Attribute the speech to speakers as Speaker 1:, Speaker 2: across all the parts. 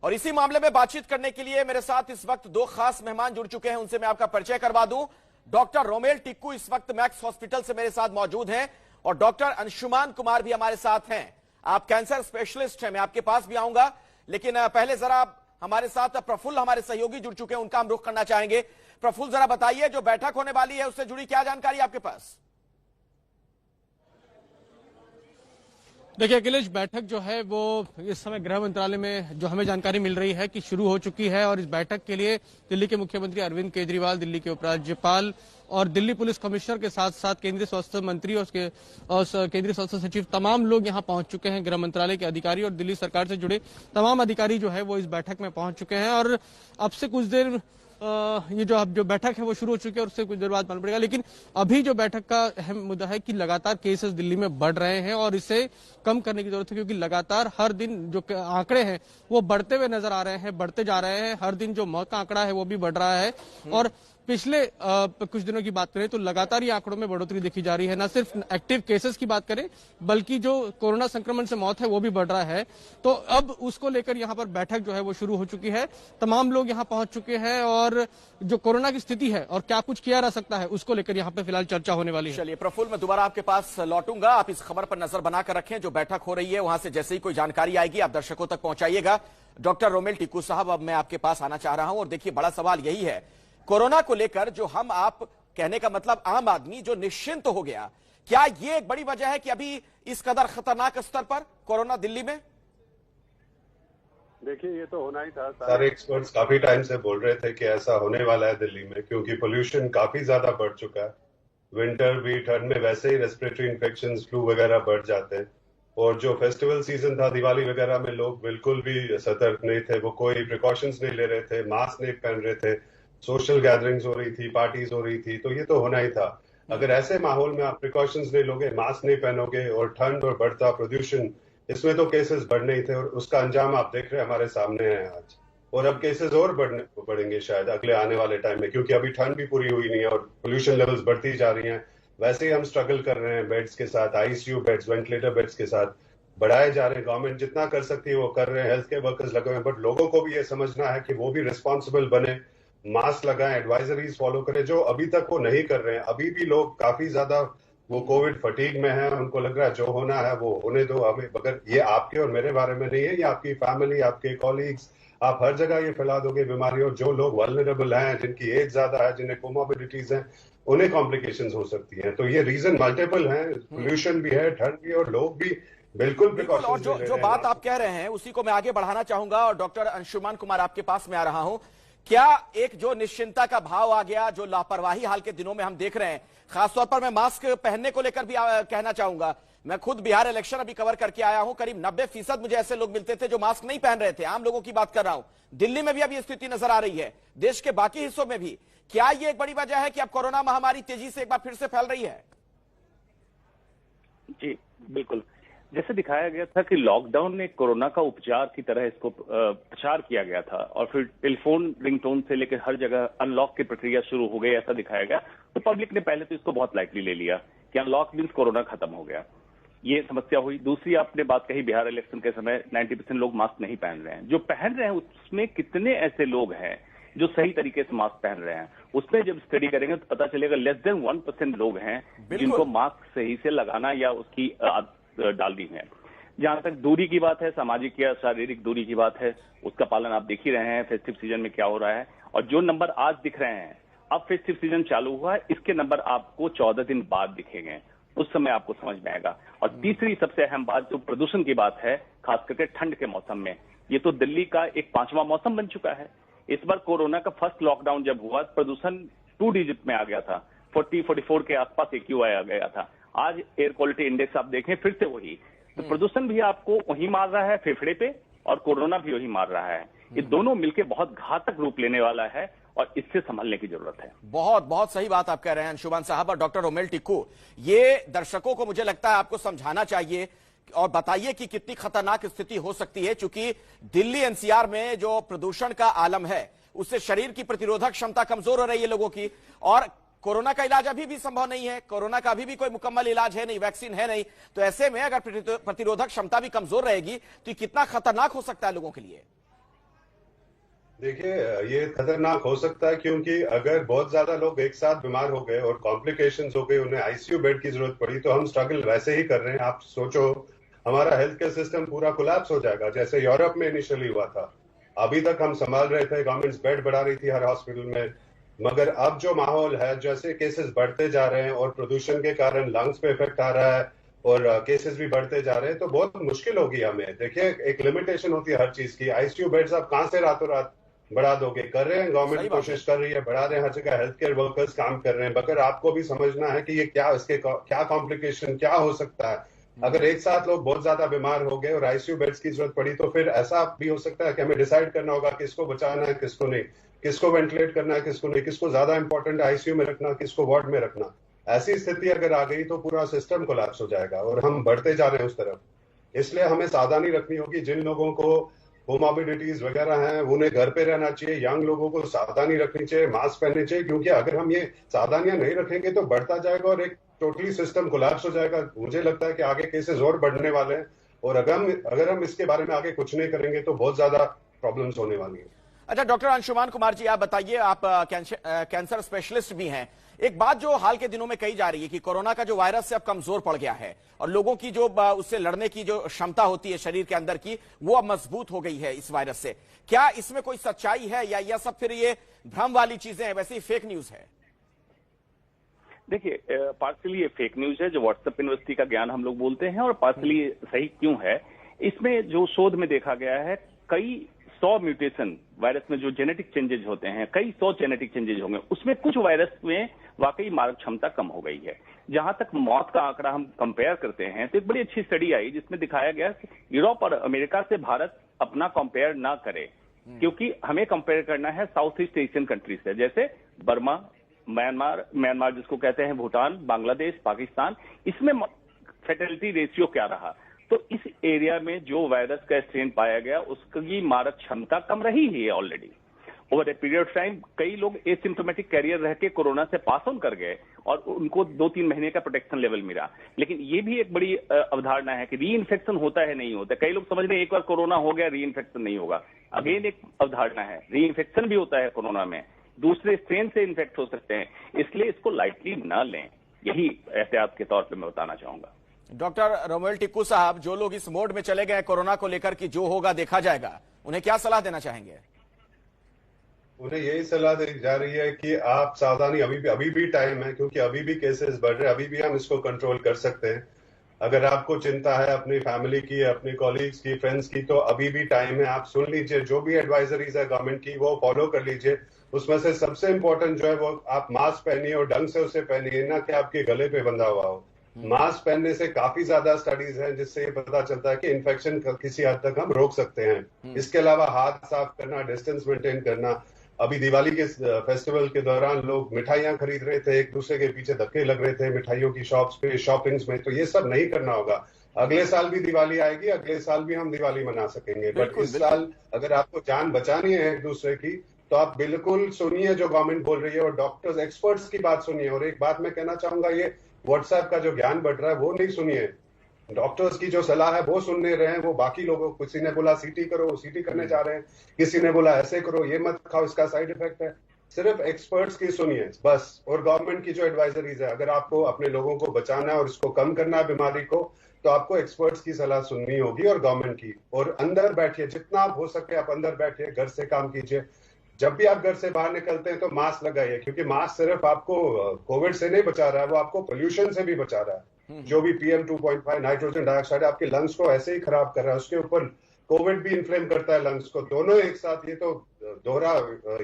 Speaker 1: और इसी मामले में बातचीत करने के लिए मेरे साथ इस वक्त दो खास मेहमान जुड़ चुके हैं, उनसे मैं आपका परिचय करवा दूं। डॉक्टर रोमेल टिक्कू इस वक्त मैक्स हॉस्पिटल से मेरे साथ मौजूद हैं और डॉक्टर अंशुमान कुमार भी हमारे साथ हैं। आप कैंसर स्पेशलिस्ट हैं, मैं आपके पास भी आऊंगा, लेकिन पहले जरा हमारे साथ प्रफुल्ल हमारे सहयोगी जुड़ चुके हैं, उनका हम रुख करना चाहेंगे। प्रफुल्ल, जरा बताइए, जो बैठक होने वाली है उससे जुड़ी क्या जानकारी आपके पास?
Speaker 2: देखिए अखिलेश, बैठक जो है वो इस समय गृह मंत्रालय में जो हमें जानकारी मिल रही है कि शुरू हो चुकी है और इस बैठक के लिए दिल्ली के मुख्यमंत्री अरविंद केजरीवाल, दिल्ली के उपराज्यपाल और दिल्ली पुलिस कमिश्नर के साथ साथ केंद्रीय स्वास्थ्य मंत्री और केंद्रीय स्वास्थ्य सचिव तमाम लोग यहां पहुंच चुके हैं। गृह मंत्रालय के अधिकारी और दिल्ली सरकार से जुड़े तमाम अधिकारी जो है वो इस बैठक में पहुंच चुके हैं और अब से कुछ देर ये जो बैठक है वो शुरू हो चुकी है और उससे कुछ देर बाद मालूम पड़ेगा। लेकिन अभी जो बैठक का अहम मुद्दा है कि लगातार केसेस दिल्ली में बढ़ रहे हैं और इसे कम करने की जरूरत है, क्योंकि लगातार हर दिन जो आंकड़े हैं वो बढ़ते हुए नजर आ रहे हैं, बढ़ते जा रहे हैं। हर दिन जो मौत का आंकड़ा है वो भी बढ़ रहा है और पिछले कुछ दिनों की बात करें तो लगातार ये आंकड़ों में बढ़ोतरी देखी जा रही है। न सिर्फ एक्टिव केसेस की बात करें बल्कि जो कोरोना संक्रमण से मौत है वो भी बढ़ रहा है। तो अब उसको लेकर यहाँ पर बैठक जो है वो शुरू हो चुकी है, तमाम लोग यहाँ पहुंच चुके हैं और जो कोरोना की स्थिति है और क्या कुछ किया जा सकता है उसको लेकर यहाँ पे फिलहाल चर्चा होने वाली है।
Speaker 1: चलिए प्रफुल्ल, मैं दोबारा आपके पास लौटूंगा, आप इस खबर पर नजर बनाकर रखें। जो बैठक हो रही है वहां से जैसे ही कोई जानकारी आएगी आप दर्शकों तक पहुंचाइएगा। डॉक्टर रोमेल टिक्कू साहब, अब मैं आपके पास आना चाह रहा हूं और देखिए बड़ा सवाल यही है, कोरोना को लेकर जो हम आप कहने का मतलब आम आदमी जो निश्चिंत हो गया, क्या ये एक बड़ी वजह है कि अभी इस कदर खतरनाक स्तर पर कोरोना दिल्ली में?
Speaker 3: देखिए, ये तो होना ही था। सारे एक्सपर्ट्स काफी टाइम से बोल रहे थे कि ऐसा होने वाला है दिल्ली में, क्योंकि पोल्यूशन काफी ज्यादा बढ़ चुका है। विंटर भी, ठंड में वैसे ही रेस्पिरेटरी इन्फेक्शंस, फ्लू वगैरह बढ़ जाते हैं। और जो फेस्टिवल सीजन था, दिवाली वगैरह में लोग बिल्कुल भी सतर्क नहीं थे, वो कोई प्रिकॉशंस नहीं ले रहे थे, मास्क नहीं पहन रहे थे, सोशल गैदरिंग्स हो रही थी, पार्टीज हो रही थी, तो ये तो होना ही था। अगर ऐसे माहौल में आप प्रिकॉशंस नहीं लोगे, मास्क नहीं पहनोगे और ठंड और बढ़ता प्रदूषण, इसमें तो केसेस बढ़ने ही थे और उसका अंजाम आप देख रहे हैं, हमारे सामने है आज। और अब केसेस और बढ़ेंगे शायद अगले आने वाले टाइम में, क्योंकि अभी ठंड भी पूरी हुई नहीं है और पोल्यूशन लेवल्स बढ़ती जा रही हैं। वैसे ही हम स्ट्रगल कर रहे हैं बेड्स के साथ, आईसीयू बेड्स, वेंटिलेटर बेड्स के साथ बढ़ाए जा रहे हैं। गवर्नमेंट जितना कर सकती है वो कर रहे हैं, हेल्थ केयर वर्कर्स लगे हुए हैं, बट लोगों को भी ये समझना है कि वो भी रिस्पॉन्सिबल बने, मास्क लगाएं, एडवाइजरीज फॉलो करें, जो अभी तक वो नहीं कर रहे हैं। अभी भी लोग काफी ज्यादा वो कोविड फटीग में है, उनको लग रहा है जो होना है वो होने दो हमें। मगर ये आपके और मेरे बारे में नहीं है, ये आपकी फैमिली, आपके कॉलीग्स, आप हर जगह ये फैला दोगे बीमारी। और जो लोग वल्नरेबल हैं, जिनकी एज ज्यादा है, जिन्हें कोमोबिडिटीज हैं, उन्हें कॉम्प्लिकेशंस हो सकती हैं। तो ये रीजन मल्टीपल है, पोल्यूशन भी है, ठंड भी, और लोग भी बिल्कुल प्रिकॉशंस।
Speaker 1: और जो बात आप कह रहे हैं उसी को मैं आगे बढ़ाना चाहूंगा और डॉक्टर अंशुमान कुमार आपके पास में आ रहा हूं। क्या एक जो निश्चिंता का भाव आ गया, जो लापरवाही हाल के दिनों में हम देख रहे हैं, खासतौर पर मैं मास्क पहनने को लेकर भी कहना चाहूंगा। मैं खुद बिहार इलेक्शन अभी कवर करके आया हूं, करीब 90% मुझे ऐसे लोग मिलते थे जो मास्क नहीं पहन रहे थे, आम लोगों की बात कर रहा हूं। दिल्ली में भी अब ये स्थिति नजर आ रही है, देश के बाकी हिस्सों में भी। क्या ये एक बड़ी वजह है कि अब कोरोना महामारी तेजी से एक बार फिर से फैल रही है?
Speaker 4: जी बिल्कुल, जैसे दिखाया गया था कि लॉकडाउन में कोरोना का उपचार की तरह इसको प्रचार किया गया था और फिर टेलीफोन रिंगटोन से लेकर हर जगह अनलॉक की प्रक्रिया शुरू हो गई, ऐसा दिखाया गया। तो पब्लिक ने पहले तो इसको बहुत लाइटली ले लिया कि अनलॉक मीन्स कोरोना खत्म हो गया, ये समस्या हुई। दूसरी आपने बात कही, बिहार इलेक्शन के समय 90% लोग मास्क नहीं पहन रहे हैं। जो पहन रहे हैं उसमें कितने ऐसे लोग हैं जो सही तरीके से मास्क पहन रहे हैं, उसमें जब स्टडी करेंगे तो पता चलेगा लेस देन 1% लोग हैं जिनको मास्क सही से लगाना या उसकी डाल दी है। जहां तक दूरी की बात है, सामाजिक या शारीरिक दूरी की बात है, उसका पालन आप देख ही रहे हैं फेस्टिव सीजन में क्या हो रहा है। और जो नंबर आज दिख रहे हैं, अब फेस्टिव सीजन चालू हुआ है, इसके नंबर आपको 14 दिन बाद दिखेंगे, उस समय आपको समझ में आएगा। और तीसरी सबसे अहम बात जो प्रदूषण की बात है, खास करके ठंड के मौसम में, ये तो दिल्ली का एक 5वां मौसम बन चुका है। इस बार कोरोना का फर्स्ट लॉकडाउन जब हुआ, प्रदूषण 2 डिजिट में आ गया था, 40-44 के आसपास AQI आ गया था। आज एयर क्वालिटी इंडेक्स आप देखें फिर से वही, तो प्रदूषण भी आपको वही मार रहा है फेफड़े पे और कोरोना भी वही मार रहा है। ये दोनों मिलकर बहुत घातक रूप लेने वाला है और इससे संभलने की जरूरत है।
Speaker 1: बहुत बहुत सही बात आप कह रहे हैं अंशुमान साहब। और डॉक्टर रोमेल टिक्कू, ये दर्शकों को मुझे लगता है आपको समझाना चाहिए और बताइए कि कितनी खतरनाक स्थिति हो सकती है, क्योंकि दिल्ली NCR में जो प्रदूषण का आलम है उससे शरीर की प्रतिरोधक क्षमता कमजोर हो रही है लोगों की, और कोरोना का इलाज अभी भी संभव नहीं है, कोरोना का अभी भी कोई मुकम्मल इलाज है नहीं, वैक्सीन है नहीं। तो ऐसे में अगर प्रतिरोधक क्षमता भी कमजोर रहेगी तो ये कितना खतरनाक हो सकता है लोगों के लिए।
Speaker 3: देखिए, ये खतरनाक हो सकता है क्योंकि अगर बहुत ज्यादा लोग एक साथ बीमार हो गए और कॉम्प्लिकेशंस हो गए, उन्हें आईसीयू बेड की जरूरत पड़ी, तो हम स्ट्रगल वैसे ही कर रहे हैं। आप सोचो, हमारा हेल्थ केयर सिस्टम पूरा कोलैप्स हो जाएगा जैसे यूरोप में इनिशियली हुआ था। अभी तक हम संभाल रहे थे, गवर्नमेंट बेड बढ़ा रही थी हर हॉस्पिटल में, मगर अब जो माहौल है, जैसे केसेस बढ़ते जा रहे हैं और प्रदूषण के कारण लंग्स पे इफेक्ट आ रहा है और केसेस भी बढ़ते जा रहे हैं, तो बहुत मुश्किल होगी हमें। देखिए, एक लिमिटेशन होती है हर चीज की। आईसीयू बेड्स आप कहां से रातों रात बढ़ा दोगे? कर रहे हैं, गवर्नमेंट कोशिश कर रही है, बढ़ा रहे हैं, हर जगह हेल्थ केयर वर्कर्स काम कर रहे हैं, मगर आपको भी समझना है कि ये क्या, इसके क्या कॉम्प्लिकेशन क्या हो सकता है। अगर एक साथ लोग बहुत ज्यादा बीमार हो गए और आईसीयू बेड्स की जरूरत पड़ी, तो फिर ऐसा भी हो सकता है कि हमें डिसाइड करना होगा किसको बचाना है, किसको नहीं, किसको वेंटिलेट करना है, किसको नहीं, किसको ज्यादा इंपॉर्टेंट आईसीयू में रखना, किसको वार्ड में रखना। ऐसी स्थिति अगर आ गई तो पूरा सिस्टम कोलैप्स हो जाएगा और हम बढ़ते जा रहे हैं उस तरफ। इसलिए हमें सावधानी रखनी होगी। जिन लोगों को कोमॉर्बिडिटीज वगैरह हैं, उन्हें घर पे रहना चाहिए। यंग लोगों को सावधानी रखनी चाहिए, मास्क पहनने चाहिए, क्योंकि अगर हम ये सावधानियां नहीं रखेंगे तो बढ़ता जाएगा और एक टोटली सिस्टम कोलैप्स हो जाएगा। मुझे लगता है कि आगे केसेस और बढ़ने वाले हैं और अगर हम इसके बारे में आगे कुछ नहीं करेंगे तो बहुत ज्यादा प्रॉब्लम्स होने वाली है।
Speaker 1: अच्छा, डॉक्टर अंशुमान कुमार जी, आप बताइए, आप कैंसर स्पेशलिस्ट भी हैं। एक बात जो हाल के दिनों में कही जा रही है कि कोरोना का जो वायरस है अब कमजोर पड़ गया है और लोगों की जो उससे लड़ने की जो क्षमता होती है शरीर के अंदर की, वो अब मजबूत हो गई है इस वायरस से। क्या इसमें कोई सच्चाई है या यह सब फिर ये भ्रम वाली चीजें हैं, वैसे ही फेक न्यूज है?
Speaker 4: देखिए, पार्सली ये फेक न्यूज है जो व्हाट्सएप यूनिवर्सिटी का ज्ञान हम लोग बोलते हैं, और पार्सली सही क्यों है। इसमें जो शोध में देखा गया है, कई 100 म्यूटेशन वायरस में जो जेनेटिक चेंजेज होते हैं, कई 100 जेनेटिक चेंजेज होंगे, उसमें कुछ वायरस में वाकई मारक क्षमता कम हो गई है। जहां तक मौत का आंकड़ा हम कंपेयर करते हैं तो एक बड़ी अच्छी स्टडी आई जिसमें दिखाया गया कि यूरोप और अमेरिका से भारत अपना कंपेयर ना करे, क्योंकि हमें कंपेयर करना है साउथ ईस्ट एशियन कंट्री से, जैसे बर्मा, म्यांमार जिसको कहते हैं, भूटान, बांग्लादेश, पाकिस्तान। इसमें फैटेलिटी रेशियो क्या रहा? तो इस एरिया में जो वायरस का स्ट्रेन पाया गया उसकी मारक क्षमता कम रही है already. Over a period of time कई लोग एसिम्प्टोमेटिक कैरियर रह के कोरोना से पास ऑन कर गए और उनको 2-3 महीने का प्रोटेक्शन लेवल मिला। लेकिन ये भी एक बड़ी अवधारणा है कि री इन्फेक्शन होता है, नहीं होता। कई लोग समझ रहे हैं एक बार कोरोना हो गया री इन्फेक्शन नहीं होगा। अगेन एक अवधारणा है, री इन्फेक्शन भी होता है कोरोना में, दूसरे स्ट्रेन से इन्फेक्ट हो सकते हैं, इसलिए इसको लाइटली न लें। यही एहतियात के तौर पर मैं बताना चाहूंगा।
Speaker 1: डॉक्टर रोमेल टिक्कू साहब, जो लोग इस मोड में चले गए कोरोना को लेकर कि जो होगा देखा जाएगा, उन्हें क्या सलाह देना चाहेंगे?
Speaker 3: उन्हें यही सलाह दी जा रही है कि आप सावधानी, अभी भी टाइम है, क्योंकि अभी भी केसेस बढ़ रहे हैं, अभी भी हम इसको कंट्रोल कर सकते हैं। अगर आपको चिंता है अपनी फैमिली की, अपने कॉलीग्स की, फ्रेंड्स की, तो अभी भी टाइम है। आप सुन लीजिए, जो भी एडवाइजरीज है गवर्नमेंट की वो फॉलो कर लीजिए। उसमें से सबसे इंपॉर्टेंट जो है वो आप मास्क पहनिए और ढंग से उसे पहनिए, ना कि आपके गले पे बंधा हुआ हो। मास्क पहनने से काफी ज्यादा स्टडीज हैं जिससे ये पता चलता है कि इन्फेक्शन किसी हद तक हम रोक सकते हैं। इसके अलावा हाथ साफ करना, डिस्टेंस मेंटेन करना। अभी दिवाली के फेस्टिवल के दौरान लोग मिठाइयां खरीद रहे थे, एक दूसरे के पीछे धक्के लग रहे थे मिठाइयों की शॉप्स पे, शॉपिंग्स में, तो ये सब नहीं करना होगा। अगले साल भी दिवाली आएगी, अगले साल भी हम दिवाली मना सकेंगे, बट इस साल अगर आपको जान बचानी है एक दूसरे की, तो आप बिल्कुल सुनिए जो गवर्नमेंट बोल रही है और डॉक्टर्स, एक्सपर्ट्स की बात सुनिए। और एक बात मैं कहना चाहूंगा, ये व्हाट्सएप का जो ज्ञान बढ़ रहा है वो नहीं सुनिए। डॉक्टर्स की जो सलाह है वो सुनने रहे हैं, वो बाकी लोगों, किसी ने बोला सीटी करो, सीटी करने जा रहे हैं, किसी ने बोला ऐसे करो, ये मत खाओ, इसका साइड इफेक्ट है। सिर्फ एक्सपर्ट्स की सुनिए बस। और गवर्नमेंट की जो एडवाइजरीज है, अगर आपको अपने लोगों को बचाना है और इसको कम करना है बीमारी को, तो आपको एक्सपर्ट्स की सलाह सुननी होगी और गवर्नमेंट की। और अंदर बैठिए, जितना आप हो सके आप अंदर बैठिए, घर से काम कीजिए। जब भी आप घर से बाहर निकलते हैं तो मास्क लगाइए, क्योंकि मास्क सिर्फ आपको कोविड से नहीं बचा रहा है, वो आपको पोल्यूशन से भी बचा रहा है। जो भी PM 2.5 नाइट्रोजन डाइऑक्साइड आपके लंग्स को ऐसे ही खराब कर रहा है, उसके ऊपर कोविड भी इन्फ्लेम करता है लंग्स को, दोनों एक साथ, ये तो दोहरा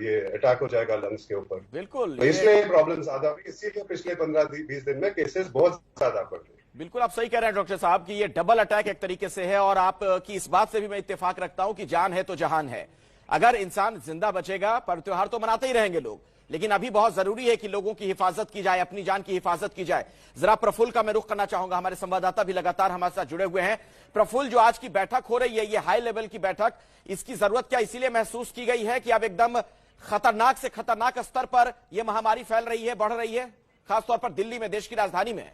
Speaker 3: ये अटैक हो जाएगा लंग्स के ऊपर।
Speaker 1: बिल्कुल,
Speaker 3: तो इसलिए प्रॉब्लम ज्यादा हुई, इसीलिए पिछले 15-20 दिन में केसेस बहुत ज्यादा बढ़ रहे हैं।
Speaker 1: बिल्कुल आप सही कह रहे हैं डॉक्टर साहब कि ये डबल अटैक एक तरीके से है, और आपकी इस बात से भी मैं इत्तेफाक रखता हूं कि जान है तो जहान है। अगर इंसान जिंदा बचेगा, पर त्योहार तो मनाते ही रहेंगे लोग, लेकिन अभी बहुत जरूरी है कि लोगों की हिफाजत की जाए, अपनी जान की हिफाजत की जाए। जरा प्रफुल्ल का मैं रुख करना चाहूंगा, हमारे संवाददाता भी लगातार हमारे साथ जुड़े हुए हैं। प्रफुल्ल, जो आज की बैठक हो रही है, ये हाई लेवल की बैठक, इसकी जरूरत क्या इसीलिए महसूस की गई है कि अब एकदम खतरनाक से खतरनाक स्तर पर यह महामारी फैल रही है, बढ़ रही है, खासतौर पर दिल्ली में, देश की राजधानी में?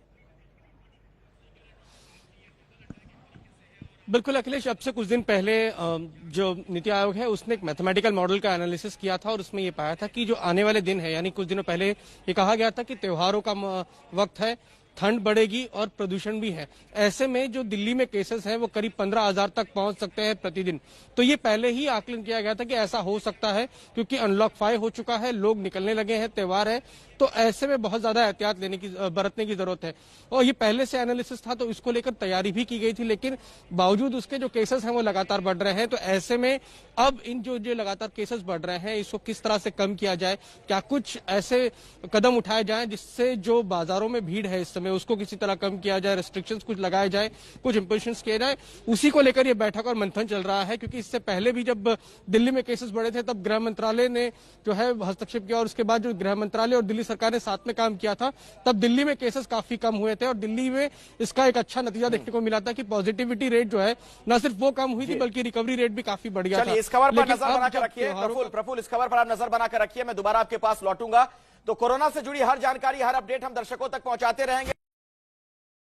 Speaker 2: बिल्कुल अखिलेश, अब से कुछ दिन पहले जो नीति आयोग है उसने एक मैथमेटिकल मॉडल का एनालिसिस किया था और उसमें ये पाया था कि जो आने वाले दिन है, यानी कुछ दिनों पहले ये कहा गया था कि त्योहारों का वक्त है, ठंड बढ़ेगी और प्रदूषण भी है। ऐसे में जो दिल्ली में केसेस हैं वो करीब 15,000 तक पहुंच सकते हैं प्रतिदिन। तो ये पहले ही आकलन किया गया था कि ऐसा हो सकता है, क्योंकि अनलॉक 5 हो चुका है, लोग निकलने लगे हैं, त्योहार है, तो ऐसे में बहुत ज्यादा एहतियात बरतने की जरूरत है। और ये पहले से एनालिसिस था तो इसको लेकर तैयारी भी की गई थी, लेकिन बावजूद उसके जो केसेस हैं वो लगातार बढ़ रहे हैं। तो ऐसे में अब इन जो लगातार केसेस बढ़ रहे हैं इसको किस तरह से कम किया जाए, क्या कुछ ऐसे कदम उठाए जाएं जिससे जो बाजारों में भीड़ है इस समय उसको किसी तरह कम किया जाए, रेस्ट्रिक्शंस कुछ लगाए जाए, कुछ इंपोजिशंस किए जाए, उसी को लेकर ये बैठक और मंथन चल रहा है। क्योंकि इससे पहले भी जब दिल्ली में केसेस बढ़े थे तब गृह मंत्रालय ने जो है हस्तक्षेप किया और उसके बाद जो गृह मंत्रालय और दिल्ली सरकार ने साथ में काम किया था तब दिल्ली में केसेस काफी कम हुए थे और दिल्ली में इसका एक अच्छा नतीजा देखने को मिला था कि पॉजिटिविटी रेट जो है न सिर्फ वो कम हुई थी बल्कि रिकवरी रेट भी काफी बढ़ गया था।
Speaker 1: इस खबर पर नजर बनाकर रखिए प्रफुल्ल, इस खबर पर आप नजर बनाकर रखिए, मैं दोबारा आपके पास लौटूंगा। तो कोरोना से जुड़ी हर जानकारी, हर अपडेट हम दर्शकों तक पहुंचाते रहेंगे।